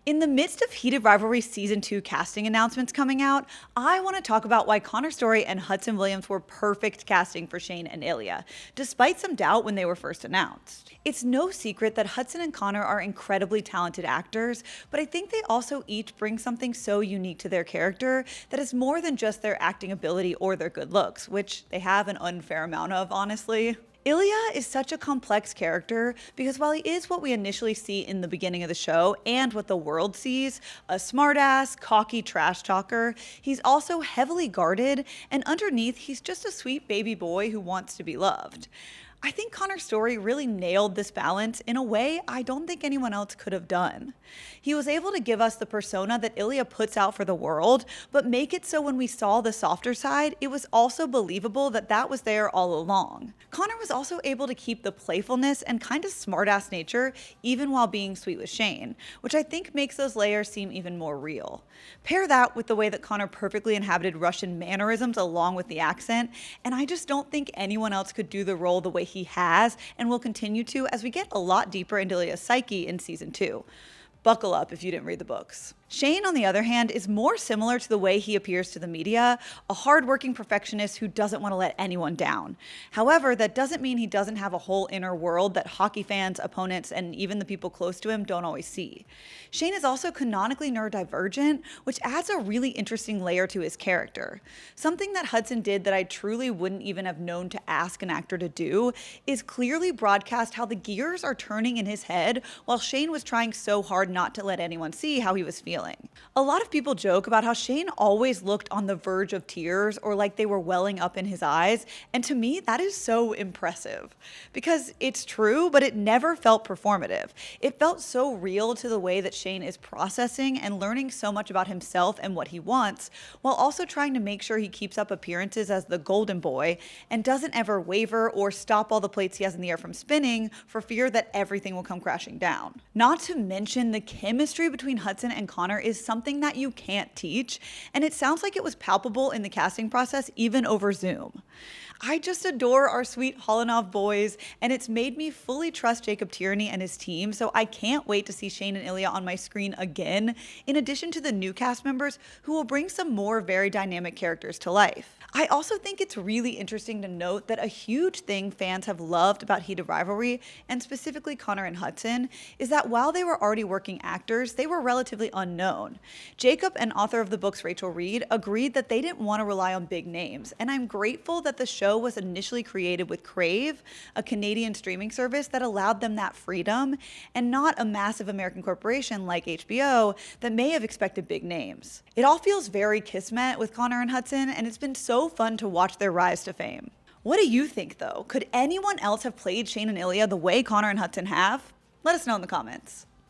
In the midst of Heated Rivalry Season 2 casting announcements coming out, I want to talk about why Connor Storrie and Hudson Williams were perfect casting for Shane and Ilya, despite some doubt when they were first announced. It's no secret that Hudson and Connor are incredibly talented actors, but I think they also each bring something so unique to their character that is more than just their acting ability or their good looks, which they have an unfair amount of, honestly. Ilya is such a complex character because while he is what we initially see in the beginning of the show and what the world sees, a smartass, cocky trash talker, he's also heavily guarded, and underneath he's just a sweet baby boy who wants to be loved. I think Connor Storrie really nailed this balance in a way I don't think anyone else could have done. He was able to give us the persona that Ilya puts out for the world, but make it so when we saw the softer side, it was also believable that that was there all along. Connor was also able to keep the playfulness and kind of smartass nature even while being sweet with Shane, which I think makes those layers seem even more real. Pair that with the way that Connor perfectly inhabited Russian mannerisms along with the accent, and I just don't think anyone else could do the role the way he has and will continue to as we get a lot deeper into Ilya's psyche in Season 2. Buckle up if you didn't read the books. Shane, on the other hand, is more similar to the way he appears to the media, a hardworking perfectionist who doesn't want to let anyone down. However, that doesn't mean he doesn't have a whole inner world that hockey fans, opponents, and even the people close to him don't always see. Shane is also canonically neurodivergent, which adds a really interesting layer to his character. Something that Hudson did that I truly wouldn't even have known to ask an actor to do is clearly broadcast how the gears are turning in his head while Shane was trying so hard not to let anyone see how he was feeling. A lot of people joke about how Shane always looked on the verge of tears or like they were welling up in his eyes, and to me that is so impressive. Because it's true, but it never felt performative. It felt so real to the way that Shane is processing and learning so much about himself and what he wants, while also trying to make sure he keeps up appearances as the golden boy and doesn't ever waver or stop all the plates he has in the air from spinning for fear that everything will come crashing down. Not to mention the chemistry between Hudson and Connor is something that you can't teach, and it sounds like it was palpable in the casting process even over Zoom. I just adore our sweet Holanov boys, and it's made me fully trust Jacob Tierney and his team, so I can't wait to see Shane and Ilya on my screen again, in addition to the new cast members who will bring some more very dynamic characters to life. I also think it's really interesting to note that a huge thing fans have loved about Heated Rivalry, and specifically Connor and Hudson, is that while they were already working actors, they were relatively unknown. Jacob and author of the books Rachel Reed agreed that they didn't want to rely on big names, and I'm grateful that the show was initially created with Crave, a Canadian streaming service that allowed them that freedom, and not a massive American corporation like HBO that may have expected big names. It all feels very kismet with Connor and Hudson, and it's been so fun to watch their rise to fame. What do you think though? Could anyone else have played Shane and Ilya the way Connor and Hudson have? Let us know in the comments.